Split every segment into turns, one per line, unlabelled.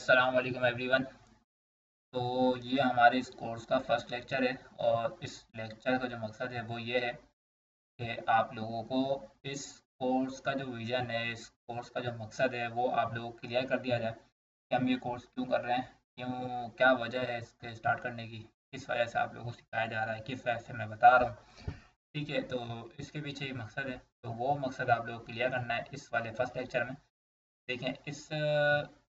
अस्सलाम वालेकुम एवरीवन। तो ये हमारे इस कोर्स का फर्स्ट लेक्चर है और इस लेक्चर का जो मकसद है वो ये है कि आप लोगों को इस कोर्स का जो विज़न है, इस कोर्स का जो मकसद है वो आप लोगों को क्लियर कर दिया जाए कि हम ये कोर्स क्यों कर रहे हैं, क्यों, क्या वजह है इसके स्टार्ट करने की, किस वजह से आप लोगों को सिखाया जा रहा है, किस वजह से मैं बता रहा हूँ। ठीक है, तो इसके पीछे ये मकसद है, तो वो मकसद आप लोगों को क्लियर करना है इस वाले फर्स्ट लेक्चर में। देखें, इस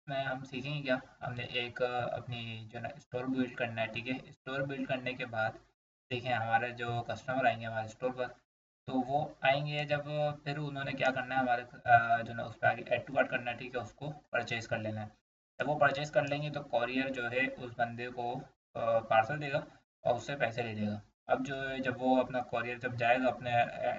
में हम सीखेंगे क्या। हमने एक अपनी जो ना स्टोर बिल्ड करना है। ठीक है, स्टोर बिल्ड करने के बाद देखें हमारे जो कस्टमर आएंगे हमारे स्टोर पर, तो वो आएंगे जब, फिर उन्होंने क्या करना है, हमारे जो ना उस पर आगे ऐड टू कार्ट करना है। ठीक है, उसको परचेज कर लेना है। जब वो परचेज कर लेंगे तो कॉरियर जो है उस बंदे को पार्सल देगा और उससे पैसे ले लेगा। अब जो है, जब वो अपना कॉरियर जब जाएगा अपने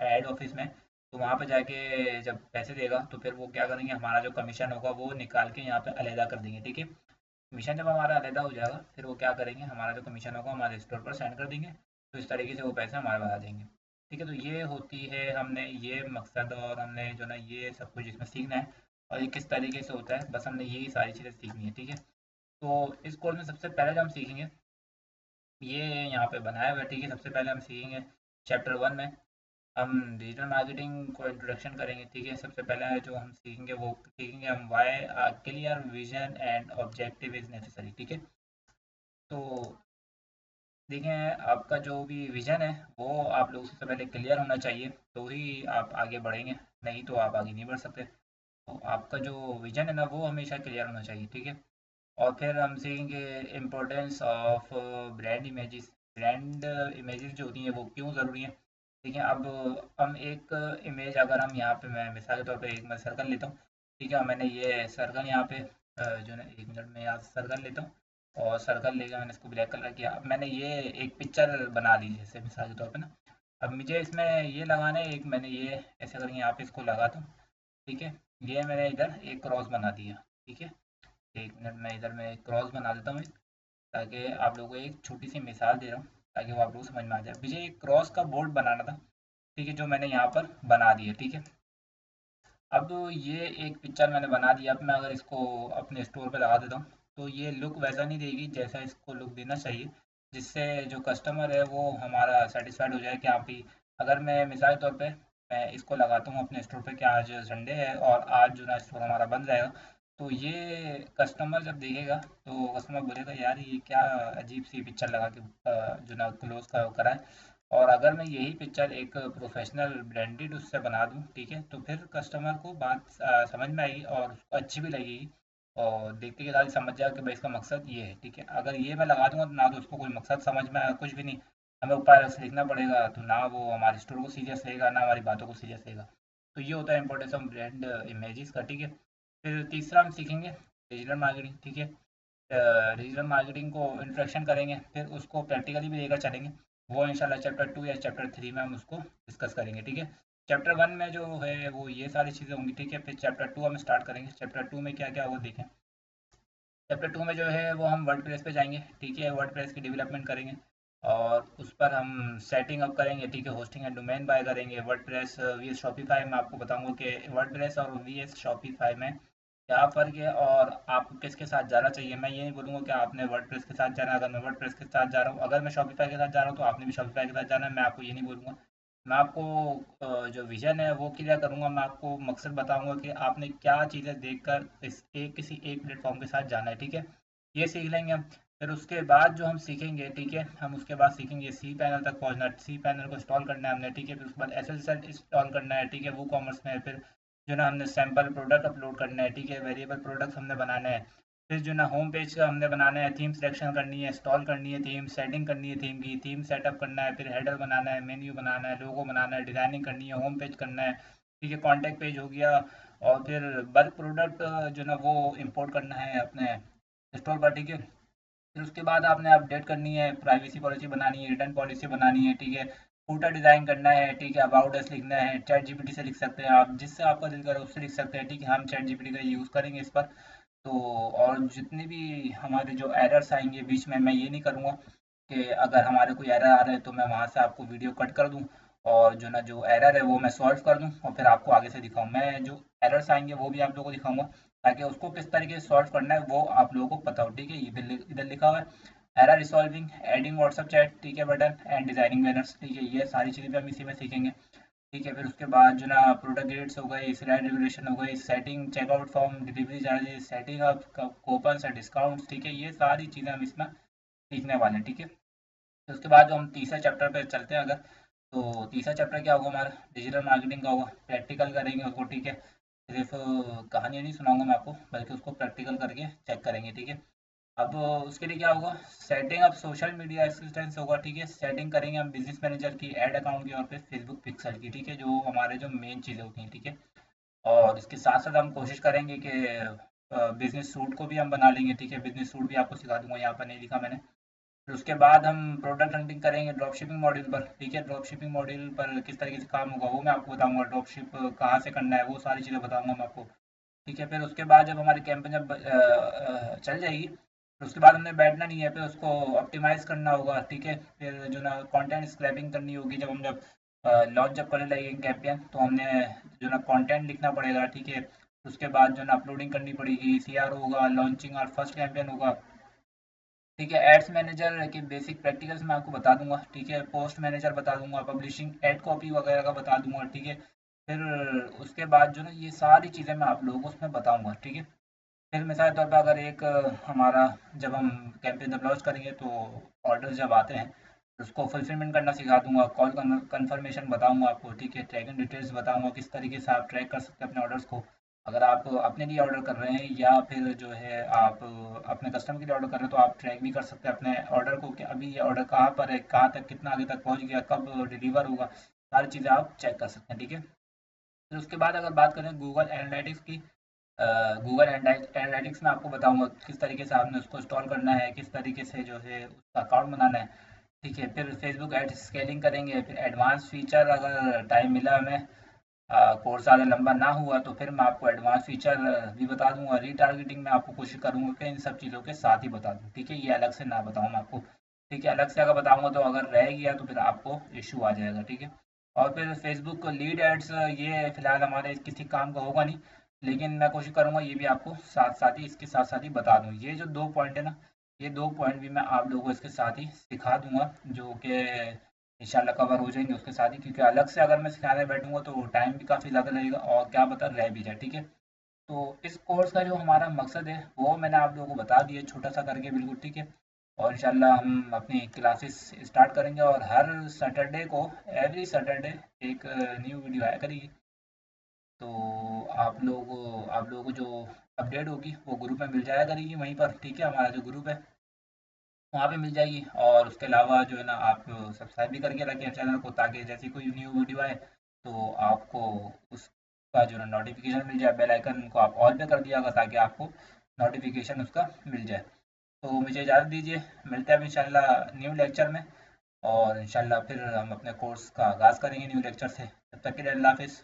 हेड ऑफिस में, तो वहाँ पे जाके जब पैसे देगा तो फिर वो क्या करेंगे, हमारा जो कमीशन होगा वो निकाल के यहाँ पे अलहदा कर देंगे। ठीक है, कमीशन जब हमारा अलहदा हो जाएगा फिर वो क्या करेंगे, हमारा जो कमीशन होगा हमारे स्टोर पर सेंड कर देंगे। तो इस तरीके से वो पैसे हमारे बता देंगे। ठीक है, तो ये होती है, हमने ये मकसद और हमने जो ना ये सब कुछ इसमें सीखना है। और ये किस तरीके से होता है, बस हमने यही सारी चीज़ें सीखनी है। ठीक है, तो इस कोर्स में सबसे पहले जो हम सीखेंगे ये यहाँ पे बनाया हुआ है। ठीक है, सबसे पहले हम सीखेंगे चैप्टर 1 में हम डिजिटल मार्केटिंग को इंट्रोडक्शन करेंगे। ठीक है, सबसे पहले जो हम सीखेंगे वो सीखेंगे हम why clear vision and objective is necessary. ठीक है, तो देखें आपका जो भी विजन है वो आप लोगों से सबसे पहले क्लियर होना चाहिए, तो ही आप आगे बढ़ेंगे, नहीं तो आप आगे नहीं बढ़ सकते। तो आपका जो विजन है ना वो हमेशा क्लियर होना चाहिए। ठीक है, और फिर हम सीखेंगे importance of brand images. Brand images जो होती हैं वो क्यों ज़रूरी हैं। ठीक है, अब हम एक इमेज, अगर हम यहाँ पे, मैं मिसाल के तौर पे एक मैं सर्कल लेता हूँ। ठीक है, मैंने ये सर्कल यहाँ पे जो है एक मिनट में यहाँ सर्कल लेता हूँ और सर्कल लेकर मैंने इसको ब्लैक कलर किया। अब मैंने ये एक पिक्चर बना ली जैसे मिसाल के तौर पे ना। अब मुझे इसमें ये लगाना है, एक मैंने ये ऐसे करके यहाँ पे इसको लगाता हूँ। ठीक है, ये मैंने इधर एक क्रॉस बना दिया। ठीक है, एक मिनट में इधर मैं एक क्रॉस बना देता हूँ, ताकि आप लोगों को एक छोटी सी मिसाल दे रहा हूँ ताकि वो आप लोगों को समझ में आ जाए। मुझे एक क्रॉस का बोर्ड बनाना था। ठीक है, जो मैंने यहाँ पर बना दिया। ठीक है, अब ये एक पिक्चर मैंने बना दिया। अब मैं अगर इसको अपने स्टोर पे लगा देता हूँ तो ये लुक वैसा नहीं देगी जैसा इसको लुक देना चाहिए, जिससे जो कस्टमर है वो हमारा सेटिस्फाइड हो जाए कि हाँ भाई। अगर मैं मिसाल के तौर पे मैं इसको लगाता हूँ अपने स्टोर पे कि आज संडे है और आज जो ना स्टोर हमारा बंद रहेगा, तो ये कस्टमर जब देखेगा तो कस्टमर बोलेगा यार ये क्या अजीब सी पिक्चर लगा के जो ना क्लोज का करा है। और अगर मैं यही पिक्चर एक प्रोफेशनल ब्रांडेड उससे बना दूँ, ठीक है, तो फिर कस्टमर को बात समझ में आएगी और उसको अच्छी भी लगेगी और देखते के साथ ही समझ जाएगा कि भाई इसका मकसद ये है। ठीक है, अगर ये मैं लगा दूंगा तो ना तो उसको कोई मकसद समझ में आएगा, कुछ भी नहीं। हमें ऊपर से लिखना पड़ेगा, तो ना वो हमारे स्टोर को सीरियस लेगा ना हमारी बातों को सीरियस लेगा। तो ये होता है इंपॉर्टेंस ऑफ ब्रांड इमेजेस का। ठीक है, फिर तीसरा हम सीखेंगे डिजिटल मार्केटिंग। ठीक है, डिजिटल मार्केटिंग को इंट्रोडक्शन करेंगे, फिर उसको प्रैक्टिकली भी लेकर चलेंगे। वो इंशाल्लाह चैप्टर 2 या चैप्टर 3 में हम उसको डिस्कस करेंगे। ठीक है, चैप्टर 1 में जो है वो ये सारी चीज़ें होंगी। ठीक है, फिर चैप्टर 2 हम स्टार्ट करेंगे। चैप्टर 2 में क्या क्या वो देखें। चैप्टर 2 में जो है वो हम वर्ड प्रेस पे जाएंगे। ठीक है, वर्ड प्रेस की डेवलपमेंट करेंगे और उस पर हम सेटिंग अप करेंगे। ठीक है, होस्टिंग एंड डोमेन बाय करेंगे। Word press V S Shopify में आपको बताऊंगा कि वर्ड प्रेस और वी एस शॉपिफाई में क्या फ़र्क है और आपको किसके साथ जाना चाहिए। मैं ये नहीं बोलूँगा कि आपने वर्डप्रेस के साथ जाना है। अगर मैं वर्डप्रेस के साथ जा रहा हूँ, अगर मैं शॉपिफाई के साथ जा रहा हूँ तो आपने भी शॉपिफाई के साथ जाना है। मैं आपको ये नहीं बोलूँगा। मैं आपको जो विज़न है वो क्लियर करूँगा। मैं आपको मकसद बताऊँगा कि आपने क्या चीज़ें देखकर इस एक किसी एक प्लेटफॉर्म के साथ जाना है। ठीक है, ये सीख लेंगे हम। फिर उसके बाद जो हम सीखेंगे, ठीक है, हम उसके बाद सीखेंगे सी पैनल तक पहुँचना। सी पैनल को इंस्टॉल करना है हमने। ठीक है, फिर उसके बाद एस एल सेट इंस्टॉल करना है। ठीक है, वो कॉमर्स में फिर जो ना हमने सैंपल प्रोडक्ट अपलोड करना है। ठीक है, वेरिएबल प्रोडक्ट्स हमने बनाने हैं। फिर जो ना होम पेज का हमने बनाना है, थीम सिलेक्शन करनी है, इंस्टॉल करनी है, थीम सेटिंग करनी है, थीम की थीम सेटअप करना है, फिर हेडर बनाना है, मेन्यू बनाना है, लोगो बनाना है, डिज़ाइनिंग करनी है, होम पेज करना है। ठीक है, कॉन्टैक्ट पेज हो गया। और फिर बल्क प्रोडक्ट जो ना वो इंपोर्ट करना है अपने स्टोर पर। ठीक है, फिर उसके बाद आपने अपडेट करनी है, प्राइवेसी पॉलिसी बनानी है, रिटर्न पॉलिसी बनानी है। ठीक है, फूटर डिज़ाइन करना है। ठीक है, अबाउट अस लिखना है। चैट जीपीटी से लिख सकते हैं आप, जिससे आपका दिल करे उससे लिख सकते हैं। ठीक है, हम चैट जीपीटी का यूज़ करेंगे इस पर। तो और जितने भी हमारे जो एरर्स आएंगे बीच में, मैं ये नहीं करूँगा कि अगर हमारे कोई एरर आ रहे हैं तो मैं वहाँ से आपको वीडियो कट कर दूँ और जो ना जो एरर है वो मैं सॉल्व कर दूं और फिर आपको आगे से दिखाऊं। मैं जो एरर्स आएंगे वो भी आप लोगों को दिखाऊंगा ताकि उसको किस तरीके से सॉल्व करना है वो आप लोगों को पता हो। ठीक है, इधर लिखा हुआ है error resolving, adding WhatsApp chat, ठीक है, बटन एंड डिजाइनिंग बैनर्स। ठीक है, ये सारी चीज़ें भी हम इसी में सीखेंगे। ठीक है, फिर उसके बाद जो ना प्रोडक्ट ग्रेड्स हो गई, स्लाइड रेगुलेशन हो गई, setting checkout form, delivery charges, setting up coupons और डिस्काउंट्स। ठीक है, ये सारी चीज़ें हम इसमें सीखने वाले हैं। ठीक है, फिर उसके बाद जो हम तीसरे चैप्टर पे चलते हैं अगर, तो तीसरा चैप्टर क्या होगा हमारा, डिजिटल मार्केटिंग का होगा। प्रैक्टिकल करेंगे उसको। ठीक है, सिर्फ कहानियाँ नहीं सुनाऊंगा मैं आपको, बल्कि उसको प्रैक्टिकल करके चेक करेंगे। ठीक है, अब उसके लिए क्या होगा, setting up social media existence होगा। ठीक है, सेटिंग करेंगे हम बिजनेस मैनेजर की, एड अकाउंट की और फिर फेसबुक पिक्सल की। ठीक है, जो हमारे जो मेन चीज़ें होती हैं। ठीक है, और इसके साथ साथ हम कोशिश करेंगे कि बिजनेस सूट को भी हम बना लेंगे। ठीक है, बिजनेस सूट भी आपको सिखा दूंगा, यहाँ पर नहीं लिखा मैंने। फिर उसके बाद हम प्रोडक्ट हंटिंग करेंगे ड्रॉप शिपिंग मॉड्यूल पर। ठीक है, ड्रॉप शिपिंग मॉड्यूल पर किस तरीके से काम होगा वो मैं आपको बताऊंगा, ड्रॉप शिप कहाँ से करना है वो सारी चीज़ें बताऊंगा मैं आपको। ठीक है, फिर उसके बाद जब हमारी कैंपेन जब चल जाएगी, फिर उसके बाद हमने बैठना नहीं है, फिर उसको ऑप्टिमाइज़ करना होगा। ठीक है, फिर जो ना कंटेंट स्क्रैपिंग करनी होगी, जब हम जब लॉन्च जब करने लगेंगे कैंपेन, तो हमने जो ना कंटेंट लिखना पड़ेगा। ठीक है, उसके बाद जो ना अपलोडिंग करनी पड़ेगी, सीआर होगा, लॉन्चिंग और फर्स्ट कैंपेन होगा। ठीक है, एड्स मैनेजर के बेसिक प्रैक्टिकल्स मैं आपको बता दूंगा। ठीक है, पोस्ट मैनेजर बता दूंगा, पब्लिशिंग एड कॉपी वगैरह का बता दूंगा। ठीक है, फिर उसके बाद जो ना ये सारी चीज़ें मैं आप लोगों को उसमें बताऊंगा। ठीक है, फिर मिसाल के तौर पर अगर एक हमारा जब हम कैंपेन जब लॉन्च करेंगे तो ऑर्डर जब आते हैं तो उसको फुलफिलमेंट करना सिखा दूंगा, कॉल कन्फर्मेशन बताऊंगा आपको। ठीक है, ट्रैकिंग डिटेल्स बताऊंगा, किस तरीके से आप ट्रैक कर सकते हैं अपने ऑर्डर्स को। अगर आप अपने लिए ऑर्डर कर रहे हैं या फिर जो है आप अपने कस्टमर के लिए ऑर्डर कर रहे हैं तो आप ट्रैक भी कर सकते हैं अपने ऑर्डर को कि अभी ये ऑर्डर कहाँ पर है, कहाँ तक कितना आगे तक पहुँच गया, कब डिलीवर होगा, सारी चीज़ें आप चेक कर सकते हैं। ठीक है, फिर उसके बाद अगर बात करें गूगल एनालिटिक्स की, गूगल एनालिटिक्स में आपको बताऊंगा किस तरीके से आपने उसको इंस्टॉल करना है, किस तरीके से जो है उसका अकाउंट बनाना है। ठीक है, फिर फेसबुक एड स्केलिंग करेंगे, फिर एडवांस फीचर अगर टाइम मिला हमें, कोर्स ज़्यादा लंबा ना हुआ तो फिर मैं आपको एडवांस फीचर भी बता दूंगा। रीटारगेटिंग में आपको कोशिश करूंगा कि इन सब चीज़ों के साथ ही बता दूं। ठीक है, ये अलग से ना बताऊं मैं आपको। ठीक है, अलग से अगर बताऊंगा तो अगर रह गया तो फिर आपको इशू आ जाएगा। ठीक है, और फिर फेसबुक लीड एड्स, ये फिलहाल हमारे किसी काम का होगा नहीं, लेकिन मैं कोशिश करूंगा ये भी आपको साथ साथ ही इसके साथ साथ ही बता दूं। ये जो 2 पॉइंट है ना, ये 2 पॉइंट भी मैं आप लोगों को इसके साथ ही सिखा दूंगा, जो कि इंशाल्लाह कवर हो जाएंगे उसके साथ ही, क्योंकि अलग से अगर मैं सिखाने बैठूंगा तो टाइम भी काफ़ी ज़्यादा लगेगा और क्या पता रह भी जाए। ठीक है, तो इस कोर्स का जो हमारा मकसद है वो मैंने आप लोगों को बता दिया छोटा सा करके बिल्कुल। ठीक है, और इंशाल्लाह हम अपनी क्लासेस स्टार्ट करेंगे और हर सैटरडे को, एवरी सैटरडे एक न्यू वीडियो आया करेगी। तो आप लोगों को जो अपडेट होगी वो ग्रुप में मिल जाया करेगी वहीं पर। ठीक है, हमारा जो ग्रुप है वहाँ पे मिल जाएगी, और उसके अलावा जो है ना आप सब्सक्राइब भी करके रखें चैनल को, ताकि जैसी कोई न्यू वीडियो आए तो आपको उसका जो है नोटिफिकेशन मिल जाए। बेल आइकन को आप ऑल पे कर दिया ताकि आपको नोटिफिकेशन उसका मिल जाए। तो मुझे इजाज़त दीजिए, मिलते हैं अब इंशाल्लाह न्यू लेक्चर में, और इंशाल्लाह फिर हम अपने कोर्स का आगाज़ करेंगे न्यू लेक्चर से। तब तक के लिए अल्लाह हाफिज़।